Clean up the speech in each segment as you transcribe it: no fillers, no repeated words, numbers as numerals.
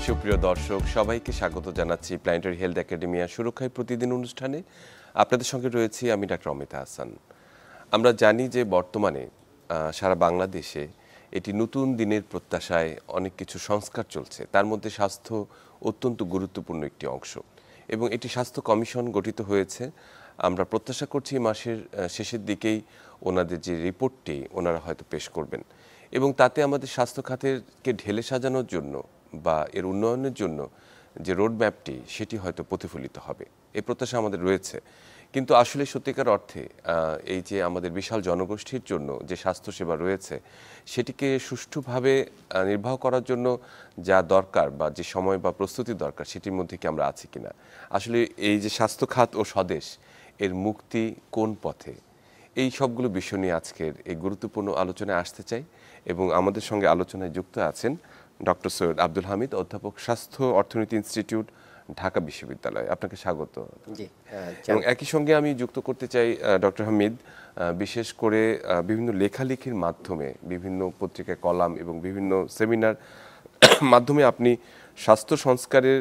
সুপ্রিয় দর্শক সবাইকে স্বাগত জানাচ্ছি প্ল্যানেটারি হেলথ একাডেমিয়া সুরক্ষায় প্রতিদিন অনুষ্ঠানে। আপনাদের সঙ্গে রয়েছি আমি ডাক্তার অমিতা হাসান। আমরা জানি যে বর্তমানে সারা বাংলাদেশে এটি নতুন দিনের প্রত্যাশায় অনেক কিছু সংস্কার চলছে, তার মধ্যে স্বাস্থ্য অত্যন্ত গুরুত্বপূর্ণ একটি অংশ এবং এটি স্বাস্থ্য কমিশন গঠিত হয়েছে। আমরা প্রত্যাশা করছি মাসের শেষের দিকেই ওনাদের যে রিপোর্টটি ওনারা হয়তো পেশ করবেন এবং তাতে আমাদের স্বাস্থ্য খাতেরকে ঢেলে সাজানোর জন্য বা এর উন্নয়নের জন্য যে রোডম্যাপটি সেটি হয়তো প্রতিফলিত হবে, এই প্রত্যাশা আমাদের রয়েছে। কিন্তু আসলে সত্যিকার অর্থে এই যে আমাদের বিশাল জনগোষ্ঠীর জন্য যে স্বাস্থ্যসেবা রয়েছে সেটিকে সুষ্ঠুভাবে নির্বাহ করার জন্য যা দরকার বা যে সময় বা প্রস্তুতি দরকার সেটির মধ্যে কি আমরা আছি কিনা। আসলে এই যে স্বাস্থ্য খাত ও স্বদেশ এর মুক্তি কোন পথে, এই সবগুলো বিষয় নিয়ে আজকের এই গুরুত্বপূর্ণ আলোচনায় আসতে চাই এবং আমাদের সঙ্গে আলোচনায় যুক্ত আছেন ডক্টর সৈয়দ আব্দুল হামিদ, অধ্যাপক, স্বাস্থ্য অর্থনীতি ইনস্টিটিউট, ঢাকা বিশ্ববিদ্যালয়। আপনাকে স্বাগত। এবং একই সঙ্গে আমি যুক্ত করতে চাই ডক্টর হামিদ, বিশেষ করে বিভিন্ন লেখালেখির মাধ্যমে, বিভিন্ন পত্রিকায় কলাম এবং বিভিন্ন সেমিনার মাধ্যমে আপনি স্বাস্থ্য সংস্কারের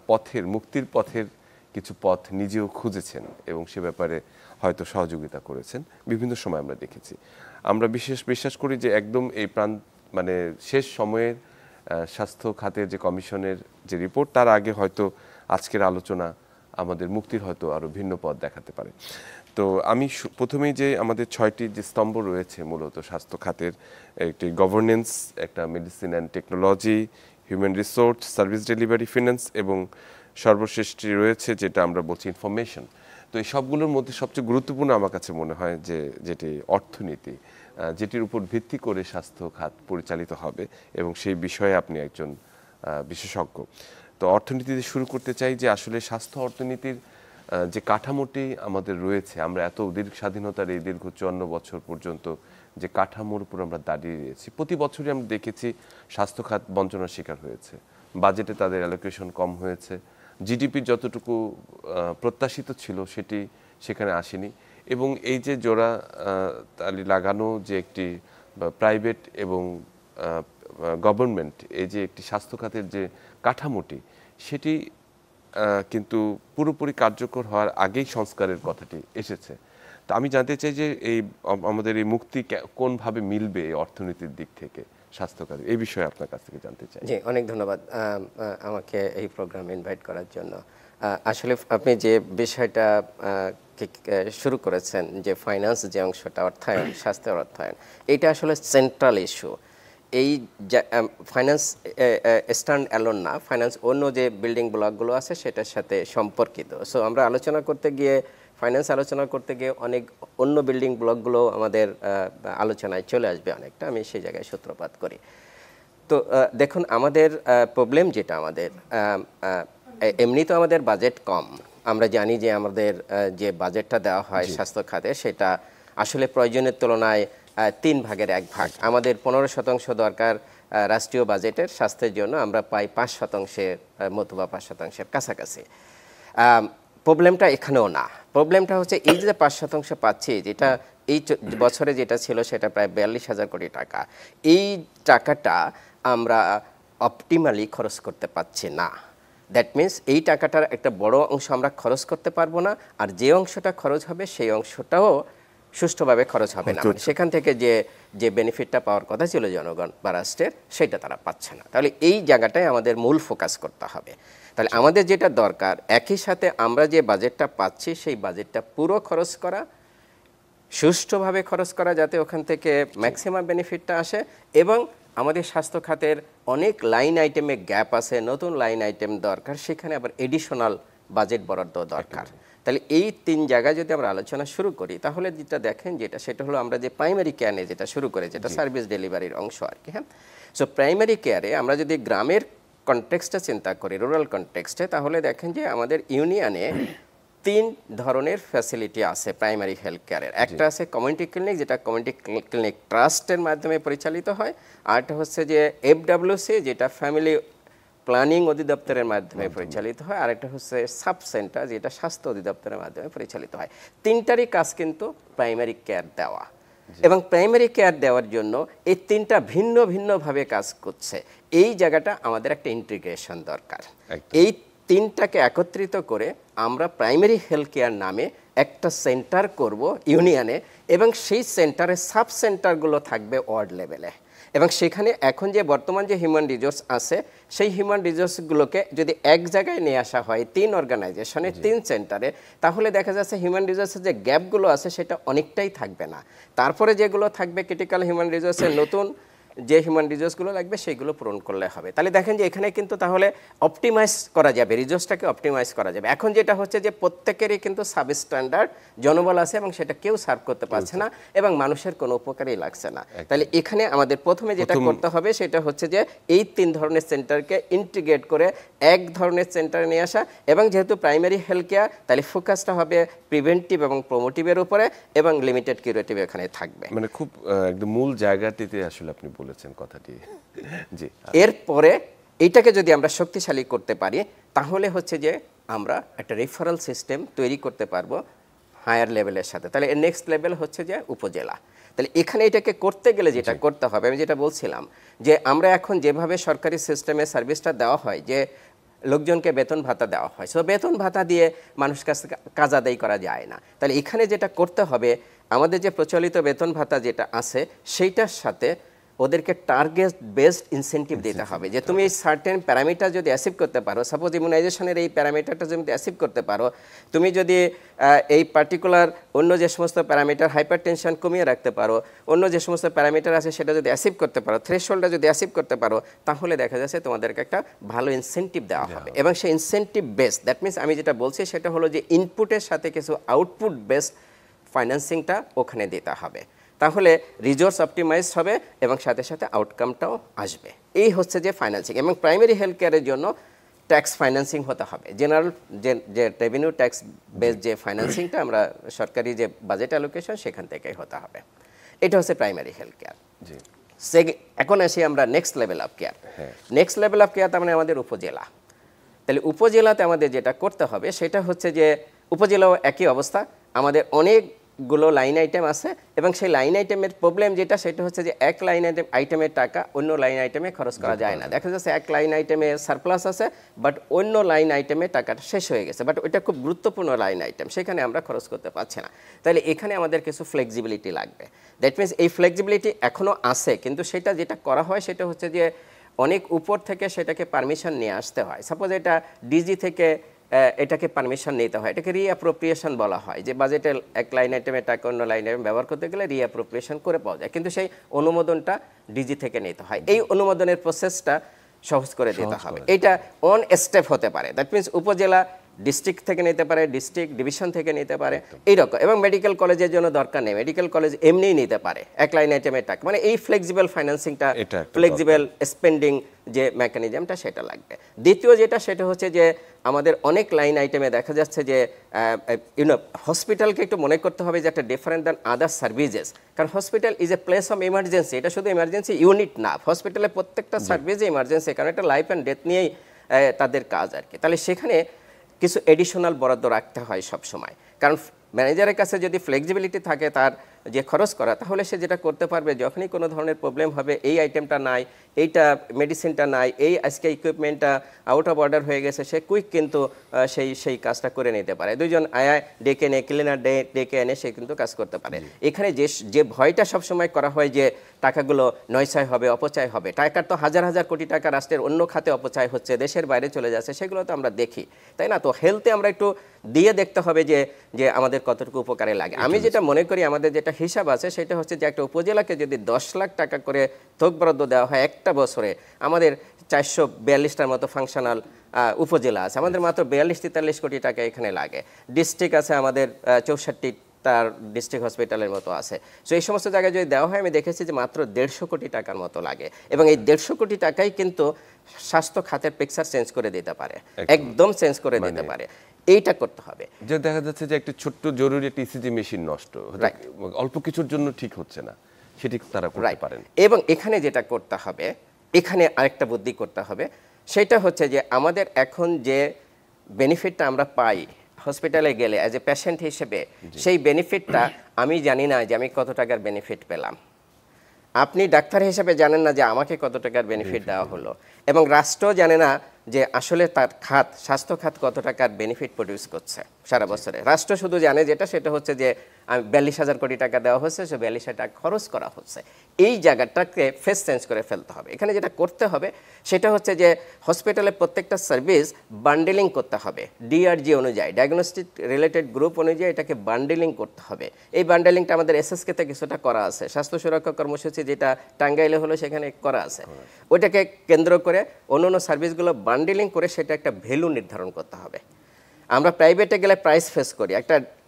পথের, মুক্তির পথের কিছু পথ নিজেও খুঁজেছেন এবং সে ব্যাপারে হয়তো সহযোগিতা করেছেন বিভিন্ন সময় আমরা দেখেছি। আমরা বিশ্বাস করি যে একদম এই মানে শেষ সময়ের স্বাস্থ্য খাতের যে কমিশনের যে রিপোর্ট, তার আগে হয়তো আজকের আলোচনা আমাদের মুক্তির হয়তো আরও ভিন্ন পথ দেখাতে পারে। তো আমি প্রথমেই যে আমাদের 6টি যে স্তম্ভ রয়েছে মূলত স্বাস্থ্য খাতের, একটি গভর্নেন্স, একটা medicine and technology, human resource, service delivery, finance এবং সর্বশেষটি রয়েছে যেটা আমরা বলছি ইনফরমেশন। তো এই সবগুলোর মধ্যে সবচেয়ে গুরুত্বপূর্ণ আমার কাছে মনে হয় যে যেটি অর্থনীতি, যেটির উপর ভিত্তি করে স্বাস্থ্য খাত পরিচালিত হবে এবং সেই বিষয়ে আপনি একজন বিশেষজ্ঞ। তো অর্থনীতিতে শুরু করতে চাই যে আসলে স্বাস্থ্য অর্থনীতির যে কাঠামোটি আমাদের রয়েছে, আমরা এত দীর্ঘ স্বাধীনতার এই দীর্ঘ 54 বছর পর্যন্ত যে কাঠামোর উপর আমরা দাঁড়িয়ে রয়েছি, প্রতি বছরই আমরা দেখেছি স্বাস্থ্য খাত বঞ্চনার শিকার হয়েছে, বাজেটে তাদের অ্যালোকেশন কম হয়েছে, জিডিপি যতটুকু প্রত্যাশিত ছিল সেটি সেখানে আসেনি এবং এই যে জোড়া তালি লাগানো যে একটি প্রাইভেট এবং গভর্নমেন্ট, এই যে একটি স্বাস্থ্য খাতের যে কাঠামোটি সেটি কিন্তু পুরোপুরি কার্যকর হওয়ার আগেই সংস্কারের কথাটি এসেছে। তো আমি জানতে চাই যে এই আমাদের এই মুক্তি কোনভাবে মিলবে অর্থনীতির দিক থেকে স্বাস্থ্য খাতে, এই বিষয়ে আপনার কাছ থেকে জানতে চাই। জি, অনেক ধন্যবাদ আমাকে এই প্রোগ্রামে ইনভাইট করার জন্য। আসলে আপনি যে বিষয়টা শুরু করেছেন, যে ফাইন্যান্স যে অংশটা, অর্থায়ন, স্বাস্থ্যের অর্থায়ন, এটা আসলে সেন্ট্রাল ইস্যু। এই ফাইন্যান্স স্ট্যান্ড অ্যালোন না, ফাইন্যান্স অন্য যে বিল্ডিং ব্লকগুলো আছে সেটার সাথে সম্পর্কিত। সো আমরা আলোচনা করতে গিয়ে, ফাইন্যান্স আলোচনা করতে গিয়ে অনেক অন্য বিল্ডিং ব্লকগুলো আমাদের আলোচনায় চলে আসবে অনেকটা, আমি সেই জায়গায় সূত্রপাত করি। তো দেখুন, আমাদের প্রবলেম যেটা, আমাদের এমনি তো আমাদের বাজেট কম। আমরা জানি যে আমাদের যে বাজেটটা দেওয়া হয় স্বাস্থ্য খাতে সেটা আসলে প্রয়োজনের তুলনায় 3 ভাগের 1 ভাগ। আমাদের 15% দরকার রাষ্ট্রীয় বাজেটের স্বাস্থ্যের জন্য, আমরা পাই 5%-এর মতো বা 5%-এর কাছাকাছি। প্রবলেমটা এখানেও না, প্রবলেমটা হচ্ছে এই যে 5% পাচ্ছি, যেটা এই বছরে যেটা ছিল সেটা প্রায় 42,000 কোটি টাকা। এই টাকাটা আমরা অপটিমালি খরচ করতে পারছি না। দ্যাট মিনস এই টাকাটার একটা বড় অংশ আমরা খরচ করতে পারবো না, আর যে অংশটা খরচ হবে সেই অংশটাও সুষ্ঠুভাবে খরচ হবে না। সেখান থেকে যে বেনিফিটটা পাওয়ার কথা ছিল জনগণ বা রাষ্ট্রের, সেটা তারা পাচ্ছে না। তাহলে এই জায়গাটায় আমাদের মূল ফোকাস করতে হবে। তাহলে আমাদের যেটা দরকার, একই সাথে আমরা যে বাজেটটা পাচ্ছি সেই বাজেটটা পুরো খরচ করা, সুষ্ঠুভাবে খরচ করা, যাতে ওখান থেকে ম্যাক্সিমাম বেনিফিটটা আসে। এবং আমাদের স্বাস্থ্য খাতের অনেক লাইন আইটেমে গ্যাপ আছে, নতুন লাইন আইটেম দরকার, সেখানে আবার এডিশনাল বাজেট বরাদ্দ দরকার। তাহলে এই 3 জায়গায় যদি আমরা আলোচনা শুরু করি, তাহলে যেটা দেখেন সেটা হলো আমরা যে প্রাইমারি কেয়ারে যেটা শুরু করে, যেটা সার্ভিস ডেলিভারির অংশ আর কি। হ্যাঁ, সো প্রাইমারি কেয়ারে আমরা যদি গ্রামের কনটেক্সটে চিন্তা করি, রুরাল কনটেক্সটে, তাহলে দেখেন যে আমাদের ইউনিয়নে 3 ধরনের ফ্যাসিলিটি আছে প্রাইমারি হেলথ কেয়ারের। একটা আছে কমিউনিটি ক্লিনিক, যেটা কমিউনিটি ক্লিনিক ট্রাস্টের মাধ্যমে পরিচালিত হয়। আরেকটা হচ্ছে যে FWC, যেটা ফ্যামিলি প্ল্যানিং অধিদপ্তরের মাধ্যমে পরিচালিত হয়। আরেকটা হচ্ছে সাব সেন্টার, যেটা স্বাস্থ্য অধিদপ্তরের মাধ্যমে পরিচালিত হয়। 3টারই কাজ কিন্তু প্রাইমারি কেয়ার দেওয়া। এবং প্রাইমারি কেয়ার দেওয়ার জন্য এই তিনটা ভিন্ন ভিন্নভাবে কাজ করছে। এই জায়গাটা আমাদের একটা ইন্টিগ্রেশন দরকার। এই তিনটাকে একত্রিত করে আমরা প্রাইমারি হেলথ কেয়ার নামে একটা সেন্টার করব ইউনিয়নে, এবং সেই সেন্টারে সাব সেন্টারগুলো থাকবে ওয়ার্ড লেভেলে। এবং সেখানে এখন যে বর্তমান যে হিউম্যান রিসোর্স আছে, সেই হিউম্যান রিসোর্সগুলোকে যদি এক জায়গায় নিয়ে আসা হয় 3 অর্গানাইজেশনে 3 সেন্টারে, তাহলে দেখা যাচ্ছে হিউম্যান রিসোর্সের যে গ্যাপগুলো আছে সেটা অনেকটাই থাকবে না। তারপরে যেগুলো থাকবে ক্রিটিক্যাল হিউম্যান রিসোর্সের নতুন যে হিউম্যান রিসোর্সগুলো লাগবে সেইগুলো পূরণ করলে হবে। তাহলে দেখেন যে এখানে কিন্তু তাহলে অপটিমাইজ করা যাবে, রিসোর্সটাকে অপটিমাইজ করা যাবে। এখন যেটা হচ্ছে যে প্রত্যেকেরই কিন্তু সাব স্ট্যান্ডার্ড জনবল আছে এবং সেটা কেউ সার্ভ করতে পারছে না এবং মানুষের কোনো উপকারই লাগছে না। তাহলে এখানে আমাদের প্রথমে যেটা করতে হবে সেটা হচ্ছে যে এই 3 ধরনের সেন্টারকে ইন্টিগ্রেট করে এক ধরনের সেন্টারে নিয়ে আসা, এবং যেহেতু প্রাইমারি হেলথ কেয়ার তাহলে ফোকাসটা হবে প্রিভেন্টিভ এবং প্রমোটিভের উপরে, এবং লিমিটেড কিউরেটিভ এখানে থাকবে। মানে খুব একদম মূল জায়গাটিতে আসলে আপনি বলেছেন কথাটি। জি, এরপরে এইটাকে যদি আমরা শক্তিশালী করতে পারি তাহলে হচ্ছে যে আমরা একটা রেফারেল সিস্টেম তৈরি করতে পারবো হায়ার লেভেলের সাথে। তাহলে এর নেক্সট লেভেল হচ্ছে যে উপজেলা। তাহলে এখানে এটাকে করতে গেলে যেটা করতে হবে, আমি যেটা বলছিলাম যে আমরা এখন যেভাবে সরকারি সিস্টেমে সার্ভিসটা দেওয়া হয় যে লোকজনকে বেতন ভাতা দেওয়া হয়, সো বেতন ভাতা দিয়ে মানুষের কাছ থেকে কাজ আদায় করা যায় না। তাহলে এখানে যেটা করতে হবে, আমাদের যে প্রচলিত বেতন ভাতা যেটা আছে সেইটার সাথে ওদেরকে টার্গেট বেসড ইনসেন্টিভ দিতে হবে, যে তুমি এই সার্টেন প্যারামিটার যদি অ্যাচিভ করতে পারো, সাপোজ ইমিউনাইজেশনের এই প্যারামিটারটা যদি অ্যাচিভ করতে পারো, তুমি যদি এই পার্টিকুলার অন্য যে সমস্ত প্যারামিটার হাইপারটেনশন কমিয়ে রাখতে পারো, অন্য যে সমস্ত প্যারামিটার আছে সেটা যদি অ্যাচিভ করতে পারো, থ্রেশহোল্ডটা যদি অ্যাচিভ করতে পারো, তাহলে দেখা যাচ্ছে তোমাদেরকে একটা ভালো ইনসেন্টিভ দেওয়া হবে। এবং সেই ইনসেন্টিভ বেস, দ্যাট মিনস আমি যেটা বলছি সেটা হলো যে ইনপুটের সাথে কিছু আউটপুট বেসড ফাইন্যান্সিংটা ওখানে দিতে হবে, তাহলে রিসোর্স অপটিমাইজ হবে এবং সাথে সাথে আউটকামটাও আসবে। এই হচ্ছে যে ফাইন্যান্সিং। এবং প্রাইমারি হেলথ কেয়ারের জন্য ট্যাক্স ফাইন্যান্সিং হতে হবে, জেনারেল যে রেভিনিউ ট্যাক্স বেস যে ফাইন্যান্সিংটা আমরা সরকারি যে বাজেট অ্যালোকেশন সেখান থেকেই হতে হবে। এটা হচ্ছে প্রাইমারি হেলথ কেয়ার। এখন আসি আমরা next level of care. Next level of care তার মানে আমাদের উপজেলা। তাহলে উপজেলাতে আমাদের যেটা করতে হবে সেটা হচ্ছে যে উপজেলাও একই অবস্থা, আমাদের অনেকগুলো লাইন আইটেম আছে এবং সেই লাইন আইটেমের প্রবলেম যেটা সেটা হচ্ছে যে এক লাইন আইটেমের টাকা অন্য লাইন আইটেমে খরচ করা যায় না। দেখা যাচ্ছে এক লাইন আইটেমে সারপ্লাস আছে বাট অন্য লাইন আইটেমে টাকাটা শেষ হয়ে গেছে, বাট ওইটা খুব গুরুত্বপূর্ণ লাইন আইটেম, সেখানে আমরা খরচ করতে পারছি না। তাহলে এখানে আমাদের কিছু ফ্লেক্সিবিলিটি লাগবে। দ্যাট মিনস এই ফ্লেক্সিবিলিটি এখনও আছে, কিন্তু সেটা যেটা করা হয় সেটা হচ্ছে যে অনেক উপর থেকে সেটাকে পারমিশন নিয়ে আসতে হয়। সাপোজ এটা ডিজি থেকে এটাকে পারমিশন নিতে হয়, এটাকে রিঅ্যাপ্রোপ্রিয়েশন বলা হয়, যে বাজেটের এক লাইন আইটেমে টাকা অন্য লাইন আইটেম ব্যবহার করতে গেলে রিঅ্যাপ্রোপ্রিয়েশন করে পাওয়া যায়, কিন্তু সেই অনুমোদনটা ডিজি থেকে নিতে হয়। এই অনুমোদনের প্রসেসটা সহজ করে দিতে হবে। এটা অন স্টেপ হতে পারে, দ্যাট মিনস উপজেলা ডিস্ট্রিক্ট থেকে নিতে পারে, ডিস্ট্রিক্ট ডিভিশন থেকে নিতে পারে এইরকম। এবং মেডিকেল কলেজের জন্য দরকার নেই, মেডিকেল কলেজ এমনিই নিতে পারে এক লাইন আইটেমের টাকা। মানে এই ফ্লেক্সিবল ফাইন্যান্সিংটা, ফ্লেক্সিবল স্পেন্ডিং যে মেকানিজমটা সেটা লাগবে। দ্বিতীয় যেটা সেটা হচ্ছে যে আমাদের অনেক লাইন আইটেমে দেখা যাচ্ছে যে হসপিটালকে একটু মনে করতে হবে যে একটা ডিফারেন্ট দ্যান আদার সার্ভিসেস, কারণ hospital is a place of emergency. এটা শুধু ইমার্জেন্সি ইউনিট না, হসপিটালে প্রত্যেকটা সার্ভিসে ইমার্জেন্সি, কারণ এটা লাইফ অ্যান্ড ডেথ নিয়েই তাদের কাজ আর কি। তাহলে সেখানে কিছু এডিশনাল বরাদ্দ রাখতে হয় সব সময়, কারণ ম্যানেজারের কাছে যদি ফ্লেক্সিবিলিটি থাকে তার যে খরচ করা, তাহলে সে যেটা করতে পারবে যখনই কোনো ধরনের প্রবলেম হবে, এই আইটেমটা নাই, এইটা মেডিসিনটা নাই, এই আজকে ইকুইপমেন্টটা আউট অফ অর্ডার হয়ে গেছে, সে কুইক কিন্তু সেই কাজটা করে নিতে পারে। দুইজন আয় ডেকে এনে ক্লিনার ডেকে এনে সে কিন্তু কাজ করতে পারে। এখানে যে ভয়টা সবসময় করা হয় যে টাকাগুলো নয়ছয় হবে, অপচয় হবে, টাকার তো হাজার হাজার কোটি টাকা রাষ্ট্রের অন্য খাতে অপচয় হচ্ছে, দেশের বাইরে চলে যাচ্ছে, সেগুলো তো আমরা দেখি, তাই না? তো হেলথে আমরা একটু দিয়ে দেখতে হবে যে আমাদের কতটুকু উপকারে লাগে। আমি যেটা মনে করি আমাদের যেটা হিসাব আছে সেটা হচ্ছে যে একটা উপজেলাকে যদি 10 লাখ টাকা করে থোক বরাদ্দ দেওয়া হয় একটা বছরে, আমাদের 442টার মতো ফাংশনাল উপজেলা আছে, আমাদের মাত্র 42-43 কোটি টাকা এখানে লাগে। ডিস্ট্রিক্ট আছে আমাদের 64টার ডিস্ট্রিক্ট হসপিটালের মতো আছে। সো এই সমস্ত জায়গায় যদি দেওয়া হয় আমি দেখেছি যে মাত্র 150 কোটি টাকার মতো লাগে, এবং এই 150 কোটি টাকাই কিন্তু স্বাস্থ্য খাতের পিকচার চেঞ্জ করে দিতে পারে, একদম চেঞ্জ করে দিতে পারে। এইটা করতে হবে। যে দেখা যাচ্ছে যে একটা ছোট্ট জরুরি একটা ইসিজি মেশিন নষ্ট, অল্প কিছুর জন্য ঠিক হচ্ছে না, সেটি তারা করতে পারেন। এবং এখানে যেটা করতে হবে, এখানে আরেকটা বুদ্ধি করতে হবে, সেটা হচ্ছে যে আমাদের এখন যে বেনিফিটটা আমরা পাই, হসপিটালে গেলে অ্যাজ এ পেশেন্ট হিসেবে সেই বেনিফিটটা আমি জানি না যে আমি কত টাকার বেনিফিট পেলাম, আপনি ডাক্তার হিসেবে জানেন না যে আমাকে কত টাকার বেনিফিট দেওয়া হলো, এবং রাষ্ট্র জানে না যে আসলে তার খাত, স্বাস্থ্য খাত কত টাকার বেনিফিট প্রডিউস করছে সারা বছরে। রাষ্ট্র শুধু জানে সেটা হচ্ছে যে 42,000 কোটি টাকা দেওয়া হচ্ছে, সে 42,000 টাকা খরচ করা হচ্ছে। এই জায়গাটাকে ফেস চেঞ্জ করে ফেলতে হবে। এখানে যেটা করতে হবে সেটা হচ্ছে যে হসপিটালে প্রত্যেকটা সার্ভিস বান্ডেলিং করতে হবে, ডিআরজি অনুযায়ী, ডায়াগনস্টিক রিলেটেড গ্রুপ অনুযায়ী এটাকে বান্ডেলিং করতে হবে। এই বান্ডেলিংটা আমাদের এসএসকেতে কিছুটা করা আছে, স্বাস্থ্য সুরক্ষা কর্মসূচি যেটা টাঙ্গাইলে হলো সেখানে করা আছে। ওইটাকে কেন্দ্র করে অন্যান্য সার্ভিসগুলো বান্ডেলিং করে সেটা একটা ভ্যালু নির্ধারণ করতে হবে। আমরা প্রাইভেটে গেলে প্রাইস ফেস করি,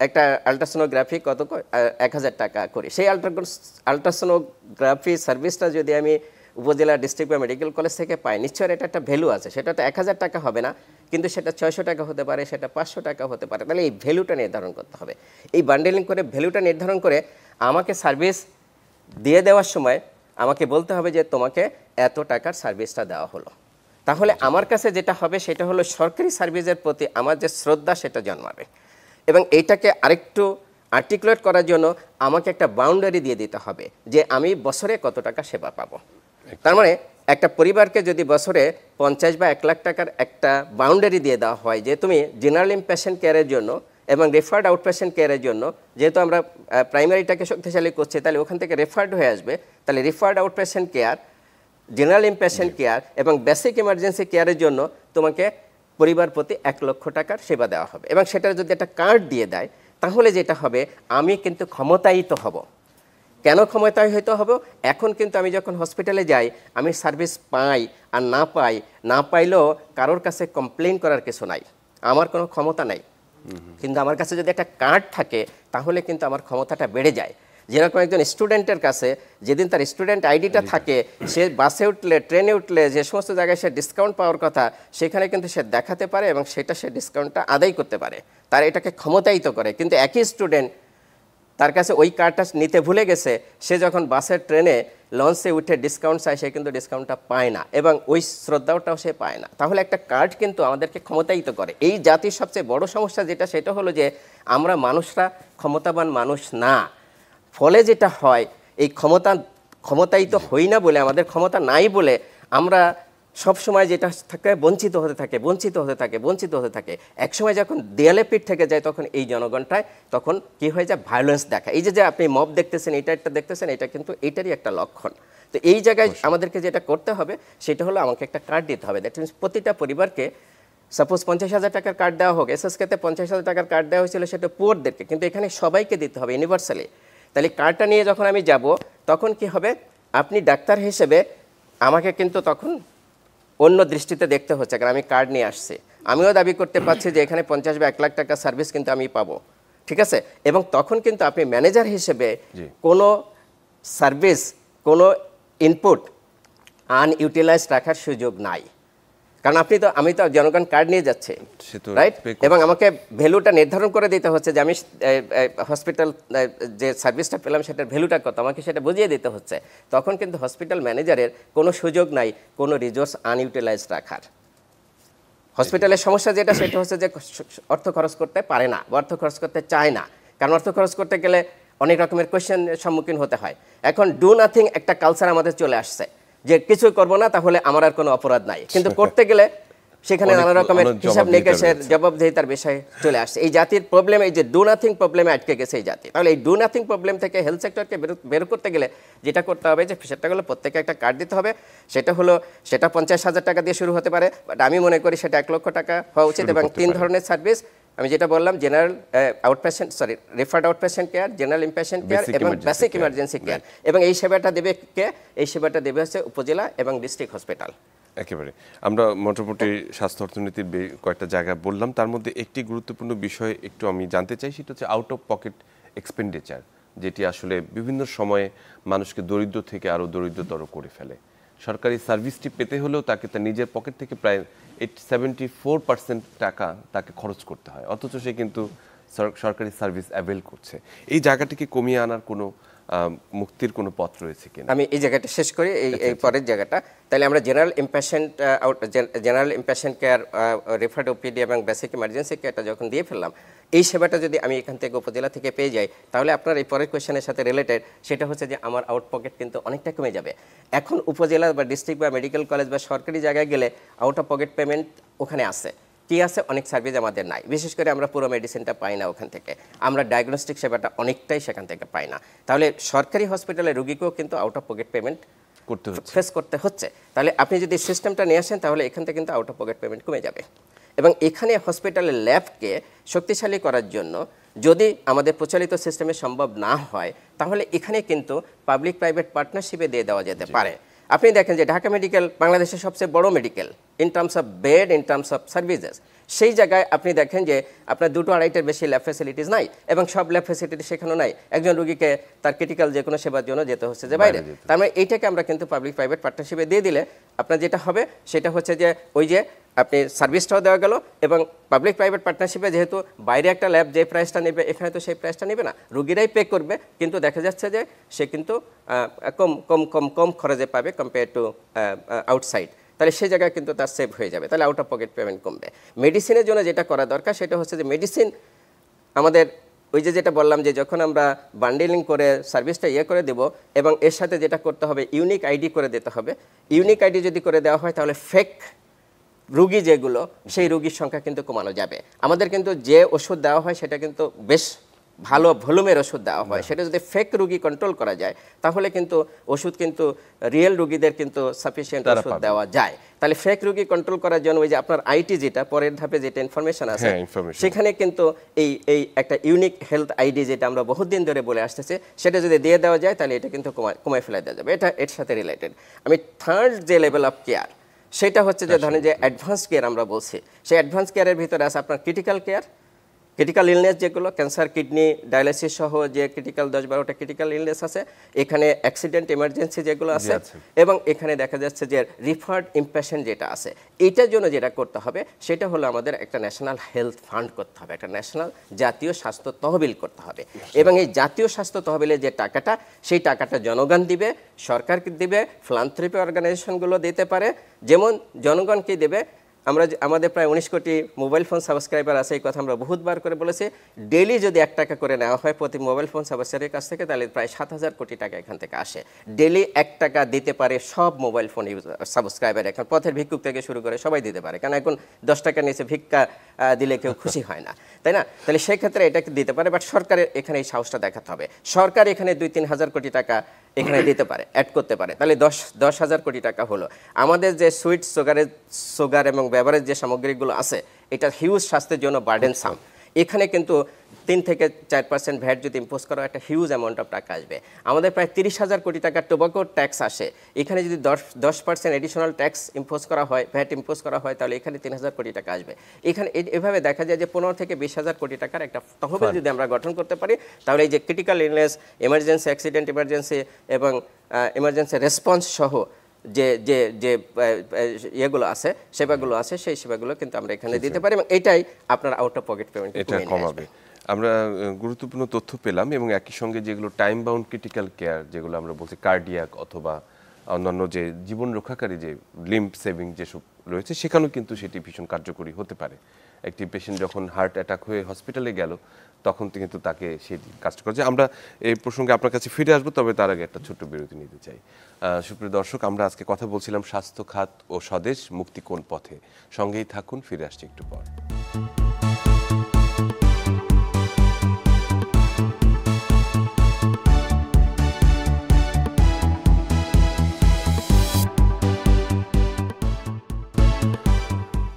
একটা আলট্রাসোনোগ্রাফি কত 1,000 টাকা করি। সেই আলট্রাসোনোগ্রাফি সার্ভিসটা যদি আমি উপজেলা, ডিস্ট্রিক্ট বা মেডিকেল কলেজ থেকে পাই, নিশ্চয়ই এটা একটা ভ্যালু আছে। সেটা তো 1,000 টাকা হবে না, কিন্তু সেটা 600 টাকা হতে পারে, সেটা 500 টাকা হতে পারে। তাহলে এই ভ্যালুটা নির্ধারণ করতে হবে। এই বান্ডেলিং করে ভ্যালুটা নির্ধারণ করে আমাকে সার্ভিস দিয়ে দেওয়ার সময় আমাকে বলতে হবে যে তোমাকে এত টাকার সার্ভিসটা দেওয়া হলো। তাহলে আমার কাছে যেটা হবে সেটা হলো সরকারি সার্ভিসের প্রতি আমার যে শ্রদ্ধা সেটা জন্মাবে, এবং এইটাকে আরেকটু আর্টিকুলেট করার জন্য আমাকে একটা বাউন্ডারি দিয়ে দিতে হবে যে আমি বছরে কত টাকা সেবা পাবো। তার মানে একটা পরিবারকে যদি বছরে 50 বা 1 লাখ টাকার একটা বাউন্ডারি দিয়ে দেওয়া হয় যে তুমি জেনারেল ইনপেশেন্ট কেয়ারের জন্য এবং রেফার্ড আউটপেশেন্ট কেয়ারের জন্য, যেহেতু আমরা প্রাইমারিটাকে শক্তিশালী করছি, তাহলে ওখান থেকে রেফার্ড হয়ে আসবে, তাহলে referred outpatient care, general inpatient care এবং বেসিক ইমার্জেন্সি কেয়ারের জন্য তোমাকে পরিবার প্রতি 1 লক্ষ টাকার সেবা দেওয়া হবে। এবং সেটার যদি একটা কার্ড দিয়ে দেয় তাহলে যেটা হবে আমি কিন্তু ক্ষমতায়িত হব। কেন ক্ষমতায়িত হব? এখন কিন্তু আমি যখন হসপিটালে যাই আমি সার্ভিস পাই আর না পাইলেও কারোর কাছে কমপ্লেন করার কিছু নাই, আমার কোনো ক্ষমতা নাই। কিন্তু আমার কাছে যদি একটা কার্ড থাকে তাহলে কিন্তু আমার ক্ষমতাটা বেড়ে যায়। যেরকম একজন স্টুডেন্টের কাছে যেদিন তার স্টুডেন্ট আইডিটা থাকে, সে বাসে উঠলে, ট্রেনে উঠলে যে সমস্ত জায়গায় সে ডিসকাউন্ট পাওয়ার কথা সেখানে কিন্তু সে দেখাতে পারে এবং সেটা সে ডিসকাউন্টটা আদায় করতে পারে, তার এটাকে ক্ষমতায়িত করে। কিন্তু একই স্টুডেন্ট তার কাছে ওই কার্ডটা নিতে ভুলে গেছে, সে যখন বাসে, ট্রেনে, লঞ্চে উঠে ডিসকাউন্ট চায় সে কিন্তু ডিসকাউন্টটা পায় না এবং ওই শ্রদ্ধাটাও সে পায় না। তাহলে একটা কার্ড কিন্তু আমাদেরকে ক্ষমতায়িত করে। এই জাতির সবচেয়ে বড় সমস্যা সেটা হলো যে আমরা মানুষরা ক্ষমতাবান মানুষ না। ফলে যেটা হয় এই ক্ষমতায়িত হই না বলে, আমাদের ক্ষমতা নাই বলে আমরা সব সময় যেটা থাকে বঞ্চিত হতে থাকে। একসময় যখন দেয়ালে পিঠ থেকে যায় তখন এই জনগণটায় তখন কি হয়ে যায়, ভায়োলেন্স দেখা। এই যে আপনি মব দেখতেছেন, এটা দেখতেছেন, এটা কিন্তু এটারই একটা লক্ষণ। তো এই জায়গায় আমাদেরকে যেটা করতে হবে সেটা হলো আমাকে একটা কার্ড দিতে হবে। দ্যাট মিনস প্রতিটা পরিবারকে সাপোজ 50,000 টাকার কার্ড দেওয়া হোক, এসএসকেতে 50,000 টাকার কার্ড দেওয়া হয়েছিল সেটা পুয়ারদেরকে, কিন্তু এখানে সবাইকে দিতে হবে ইউনিভার্সালি। তাহলে কার্ডটা নিয়ে যখন আমি যাব তখন কি হবে, আপনি ডাক্তার হিসেবে আমাকে কিন্তু তখন অন্য দৃষ্টিতে দেখতে হচ্ছে, কারণ আমি কার্ড নিয়ে আসছি, আমিও দাবি করতে পারছি যে এখানে 50 বা 1 লাখ টাকার সার্ভিস কিন্তু আমি পাবো, ঠিক আছে। এবং তখন কিন্তু আপনি ম্যানেজার হিসেবে কোনো সার্ভিস, কোনো ইনপুট আনইউটিলাইজড রাখার সুযোগ নাই, কারণ আমি তো জনগণ কার্ড নিয়ে যাচ্ছে, রাইট। এবং আমাকে ভ্যালুটা নির্ধারণ করে দিতে হচ্ছে যে আমি হসপিটাল যে সার্ভিসটা পেলাম সেটার ভ্যালুটা কত, আমাকে সেটা বুঝিয়ে দিতে হচ্ছে। তখন কিন্তু হসপিটাল ম্যানেজারের কোনো সুযোগ নাই কোনো রিসোর্স আনইউটিলাইজড রাখার। হসপিটালের সমস্যা সেটা হচ্ছে যে অর্থ খরচ করতে পারে না বা অর্থ খরচ করতে চায় না, কারণ অর্থ খরচ করতে গেলে অনেক রকমের কোয়েশ্চেনের সম্মুখীন হতে হয়। এখন ডু নাথিং একটা কালচার আমাদের চলে আসছে যে কিছু করব না তাহলে আমার আর কোনো অপরাধ নাই, কিন্তু করতে গেলে সেখানে নানা রকমের হিসাব নিকাশের জবাবদিহিতার বিষয় চলে আসছে। এই জাতির প্রবলেম, এই যে ডু নাথিং প্রবলেমে আটকে গেছে এই জাতি। তাহলে এই ডু নাথিং প্রবলেম থেকে হেলথ সেক্টরকে বের করতে গেলে যেটা করতে হবে যে সেটা হলো প্রত্যেকে একটা কার্ড দিতে হবে। সেটা 50,000 টাকা দিয়ে শুরু হতে পারে, বাট আমি মনে করি সেটা 1 লক্ষ টাকা হওয়া উচিত। এবং 3 ধরনের সার্ভিস আমি যেটা বললাম, general referred outpatient care, general inpatient care এবং বেসিক ইমার্জেন্সি কেয়ার। এবং এই সেবাটা দেবে কে? এই সেবাটা দেবে হচ্ছে উপজেলা এবং ডিস্ট্রিক্ট হসপিটাল। একেবারে আমরা মোটামুটি স্বাস্থ্য অর্থনীতির কয়েকটা জায়গা বললাম, তার মধ্যে একটি গুরুত্বপূর্ণ বিষয় একটু আমি জানতে চাই, সেটা হচ্ছে আউট অফ পকেট এক্সপেন্ডিচার, যেটি আসলে বিভিন্ন সময়ে মানুষকে দরিদ্র থেকে আরও দরিদ্রতর করে ফেলে। সরকারি সার্ভিসটি পেতে হলেও তাকে তার নিজের পকেট থেকে প্রায় 74% টাকা তাকে খরচ করতে হয়, অথচ সে কিন্তু সরকারি সার্ভিস অ্যাভেল করছে। এই জায়গাটিকে কমিয়ে আনার কোনো মুক্তির কোনো পথ রয়েছে কিনা? আমি এই জায়গাটা শেষ করি, এই পরের জায়গাটা। তাহলে আমরা জেনারেল ইমপ্যাশেন্ট কেয়ার, রেফার্ড ওপিডি এবং বেসিক ইমার্জেন্সি কেয়ারটা যখন দিয়ে ফেললাম, এই সেবাটা যদি আমি এখান থেকে উপজেলা থেকে পেয়ে যাই, তাহলে আপনার এই পরের কোয়েশ্চেনের সাথে রিলেটেড, সেটা হচ্ছে যে আমার আউট পকেট কিন্তু অনেকটা কমে যাবে। এখন উপজেলা বা ডিস্ট্রিক্ট বা মেডিকেল কলেজ বা সরকারি জায়গায় গেলে আউট অফ পকেট পেমেন্ট ওখানে আছে, কি আছে, অনেক সার্ভিস আমাদের নাই। বিশেষ করে আমরা পুরো মেডিসিনটা পাই না ওখান থেকে, আমরা ডায়াগনস্টিক সেবাটা অনেকটাই সেখান থেকে পাই না। তাহলে সরকারি হসপিটালে রুগীকেও কিন্তু out of pocket payment face করতে হচ্ছে। তাহলে আপনি যদি সিস্টেমটা নিয়ে আসেন, তাহলে এখান থেকে কিন্তু আউট অফ পকেট পেমেন্ট কমে যাবে। এবং এখানে হসপিটালের ল্যাবকে শক্তিশালী করার জন্য যদি আমাদের প্রচলিত সিস্টেমে সম্ভব না হয়, তাহলে এখানে কিন্তু পাবলিক প্রাইভেট পার্টনারশিপে দিয়ে দেওয়া যেতে পারে। আপনি দেখেন যে ঢাকা মেডিকেল বাংলাদেশের সবচেয়ে বড় medical in terms of bed, in terms of services. সেই জায়গায় আপনি দেখেন যে আপনার 2-2.5-এর বেশি ল্যাব ফ্যাসিলিটিস নাই, এবং সব ল্যাব ফ্যাসিলিটি সেখানেও নাই। একজন রুগীকে তার ক্রিটিক্যাল যে কোনো সেবার জন্য যেতে হচ্ছে যে বাইরে। তার মানে এইটাকে আমরা কিন্তু পাবলিক প্রাইভেট পার্টনারশিপে দিয়ে দিলে আপনার যেটা হবে সেটা হচ্ছে যে ওই যে আপনি সার্ভিসটাও দেওয়া গেল, এবং পাবলিক প্রাইভেট পার্টনারশিপে যেহেতু বাইরে একটা ল্যাব যে প্রাইসটা নেবে, এখানে তো সেই প্রাইসটা নেবে না, রুগীরাই পে করবে, কিন্তু দেখা যাচ্ছে যে সে কিন্তু কম কম কম কম খরচে পাবে কম্পেয়ার টু আউটসাইড। তাহলে সেই জায়গায় কিন্তু তার সেভ হয়ে যাবে, তাহলে আউট অফ পকেট পেমেন্ট কমবে। মেডিসিনের জন্য যেটা করা দরকার সেটা হচ্ছে যে মেডিসিন আমাদের ওই যে যেটা বললাম যে যখন আমরা বান্ডেলিং করে সার্ভিসটা করে দেব, এবং এর সাথে যেটা করতে হবে ইউনিক আইডি করে দিতে হবে। ইউনিক আইডি যদি করে দেওয়া হয়, তাহলে ফেক রুগী যেগুলো, সেই রুগীর সংখ্যা কিন্তু কমানো যাবে। আমাদের কিন্তু যে ওষুধ দেওয়া হয় সেটা কিন্তু বেশ ভালো ভলিউমের ওষুধ দেওয়া হয়, সেটা যদি ফেক রুগী কন্ট্রোল করা যায়, তাহলে কিন্তু ওষুধ কিন্তু রিয়েল রুগীদের কিন্তু সাফিসিয়েন্ট ওষুধ দেওয়া যায়। তাহলে ফেক রুগী কন্ট্রোল করার জন্য ওই যে আপনার আইটি যেটা পরের ধাপে যেটা ইনফরমেশন আছে, সেখানে কিন্তু এই একটা ইউনিক হেলথ আইডি যেটা আমরা বহুদিন ধরে বলে আসতেছি, সেটা যদি দিয়ে দেওয়া যায়, তাহলে এটা কিন্তু কমায় ফেলা দেওয়া যাবে। এটা এর সাথে রিলেটেড। আমি থার্ড যে লেভেল অফ কেয়ার, সেটা হচ্ছে যে ধরেন যে অ্যাডভান্স কেয়ার আমরা বলছি, সেই অ্যাডভান্স কেয়ারের ভিতরে আছে আপনার ক্রিটিক্যাল কেয়ার, ক্রিটিক্যাল ইলনেস যেগুলো ক্যান্সার, কিডনি, ডায়ালিসিস সহ যে ক্রিটিক্যাল 10-12টা ক্রিটিক্যাল ইলনেস আছে, এখানে অ্যাক্সিডেন্ট ইমার্জেন্সি যেগুলো আছে, এবং এখানে দেখা যাচ্ছে যে রিফার্ড ইমপ্যাশেন্ট যেটা আছে, এইটার জন্য যেটা করতে হবে সেটা হলো আমাদের একটা ন্যাশনাল হেলথ ফান্ড করতে হবে, একটা ন্যাশনাল জাতীয় স্বাস্থ্য তহবিল করতে হবে। এবং এই জাতীয় স্বাস্থ্য তহবিলের যে টাকাটা, সেই টাকাটা জনগণ দিবে, সরকার দিবে, ফিলান্থ্রপি অর্গানাইজেশনগুলো দিতে পারে। যেমন জনগণ কি দেবে, আমাদের প্রায় 19 কোটি মোবাইল ফোন সাবস্ক্রাইবার আছে, এই কথা আমরা বহুতবার করে বলেছি। ডেইলি যদি 1 টাকা করে নেওয়া হয় প্রতি মোবাইল ফোন সাবস্ক্রাইবের কাছ থেকে, তাহলে প্রায় 7,000 কোটি টাকা এখান থেকে আসে। ডেইলি 1 টাকা দিতে পারে সব মোবাইল ফোন সাবস্ক্রাইবার, এখন পথের ভিক্ষুক থেকে শুরু করে সবাই দিতে পারে, কারণ এখন 10 টাকা নিচে ভিক্ষা দিলে কেউ খুশি হয় না, তাই না? তাহলে সেই ক্ষেত্রে এটাকে দিতে পারে, বাট সরকারের এখানে এই সাহসটা দেখাতে হবে। সরকার এখানে 2-3 হাজার কোটি টাকা এখানে দিতে পারে, অ্যাড করতে পারে, তাহলে 10,000 কোটি টাকা হলো। আমাদের যে সুইট সুগার এবং বেভারেজ যে সামগ্রীগুলো আছে, এটা হিউজ স্বাস্থ্যের জন্য বার্ডেনসাম। এখানে কিন্তু 3-4% ভ্যাট যদি ইম্পোজ করা হয়, একটা হিউজ অ্যামাউন্ট অফ টাকা আসবে। আমাদের প্রায় 30,000 কোটি টাকার টোবাকো ট্যাক্স আসে, এখানে যদি 10% এডিশনাল ট্যাক্স ইম্পোজ করা হয়, ভ্যাট ইম্পোজ করা হয়, তাহলে এখানে 3,000 কোটি টাকা আসবে। এখানে এভাবে দেখা যায় যে 15-20,000 কোটি টাকার একটা তহবিল যদি আমরা গঠন করতে পারি, তাহলে এই যে critical illness, emergency, accident emergency এবং এমার্জেন্সি রেসপন্স সহ যে যে যে ইয়েগুলো আছে, সেবাগুলো আছে, সেই সেবাগুলো কিন্তু আমরা এখানে দিতে পারি, এবং এটাই আপনার আউট অফ পকেট পেমেন্ট এটা কমাবে। আমরা গুরুত্বপূর্ণ তথ্য পেলাম, এবং একই সঙ্গে যেগুলো টাইম বাউন্ড ক্রিটিক্যাল কেয়ার, যেগুলো আমরা বলছি কার্ডিয়াক অথবা অন্যান্য যে জীবন রক্ষাকারী যে লিম্ব সেভিং যেসব রয়েছে, সেখানেও কিন্তু সেটি ভীষণ কার্যকরী হতে পারে। একটি পেশেন্ট যখন হার্ট অ্যাটাক হয়ে হসপিটালে গেল, তখন কিন্তু তাকে সেই কাজটা করছে। আমরা এই প্রসঙ্গে আপনার কাছে ফিরে আসবো, তবে তার আগে একটা ছোট্ট বিরতি নিতে চাই। সুপ্রিয় দর্শক, আমরা আজকে কথা বলছিলাম স্বাস্থ্য খাত ও স্বদেশ মুক্তি কোন পথে। সঙ্গেই থাকুন, ফিরে আসছি একটু পর।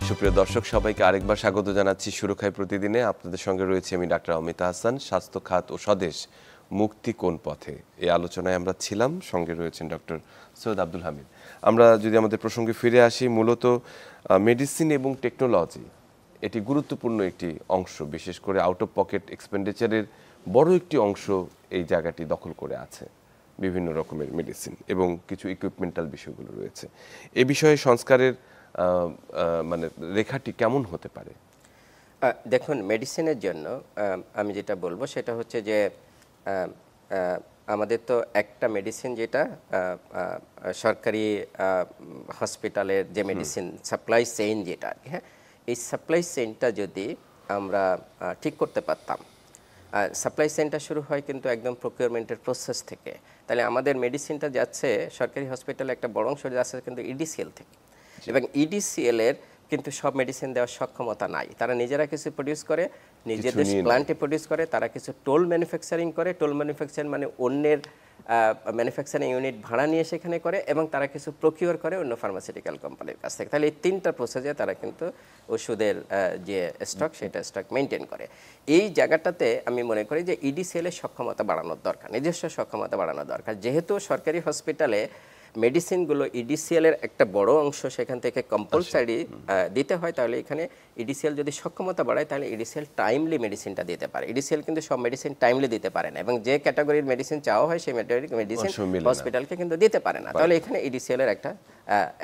সুপ্রিয় দর্শক, সবাইকে আরেকবার স্বাগত জানাচ্ছি সুরক্ষায় প্রতিদিনে। আপনাদের সঙ্গে রয়েছে আমি ডাক্তার অমিতা হাসান। স্বাস্থ্য খাত ও স্বদেশ মুক্তি কোন পথে, এই আলোচনায় আমরা ছিলাম। সঙ্গে রয়েছেন ডক্টর সৈয়দ আব্দুল হামিদ। আমরা যদি আমাদের প্রসঙ্গে ফিরে আসি, মূলত মেডিসিন এবং টেকনোলজি এটি গুরুত্বপূর্ণ একটি অংশ, বিশেষ করে আউট অফ পকেট এক্সপেন্ডিচারের বড় একটি অংশ এই জায়গাটি দখল করে আছে। বিভিন্ন রকমের মেডিসিন এবং কিছু ইকুইপমেন্টাল বিষয়গুলো রয়েছে। এ বিষয়ে সংস্কারের মানে রেখাটি কেমন হতে পারে? দেখুন, মেডিসিনের জন্য আমি যেটা বলবো সেটা হচ্ছে যে আমাদের তো একটা মেডিসিন যেটা সরকারি হসপিটালের যে মেডিসিন সাপ্লাই চেইন যেটা, হ্যাঁ, এই সাপ্লাই চেইনটা যদি আমরা ঠিক করতে পারতাম, সাপ্লাই চেইনটা শুরু হয় কিন্তু একদম প্রকিউরমেন্টের প্রসেস থেকে, তাহলে আমাদের মেডিসিনটা যাচ্ছে সরকারি হসপিটালে একটা বড় অংশ যাচ্ছে কিন্তু ইডিসিএল থেকে, এবং ইডিসিএল এর কিন্তু সব মেডিসিন দেওয়ার সক্ষমতা নাই। তারা নিজেরা কিছু প্রডিউস করে, নিজেদের প্ল্যান্টে প্রডিউস করে, তারা কিছু টোল ম্যানুফ্যাকচারিং করে। টোল ম্যানুফ্যাকচারিং মানে অন্যের ম্যানুফ্যাকচারিং ইউনিট ভাড়া নিয়ে সেখানে করে, এবং তারা কিছু প্রকিউর করে অন্য ফার্মাসিউটিক্যাল কোম্পানির কাছ থেকে। তাহলে এই তিনটা প্রসেসে তারা কিন্তু ওষুধের যে স্টক সেটা স্টক মেনটেন করে। এই জায়গাটাতে আমি মনে করি যে ইডিসিএল এর সক্ষমতা বাড়ানোর দরকার, নিজস্ব সক্ষমতা বাড়ানো দরকার। যেহেতু সরকারি হসপিটালে মেডিসিনগুলো ইডিসিএল এর একটা বড় অংশ সেখান থেকে কম্পালসারি দিতে হয়, তাহলে এখানে ইডিসিএল যদি সক্ষমতা বাড়ায় তাহলে ইডিসিএল টাইমলি মেডিসিনটা দিতে পারে। ইডিসিএল কিন্তু সব মেডিসিন টাইমলি দিতে পারে না, এবং যে ক্যাটাগরির মেডিসিন চাওয়া হয় সেই মেডিসিন হসপিটালকে কিন্তু দিতে পারে না। তাহলে এখানে ইডিসিএল এর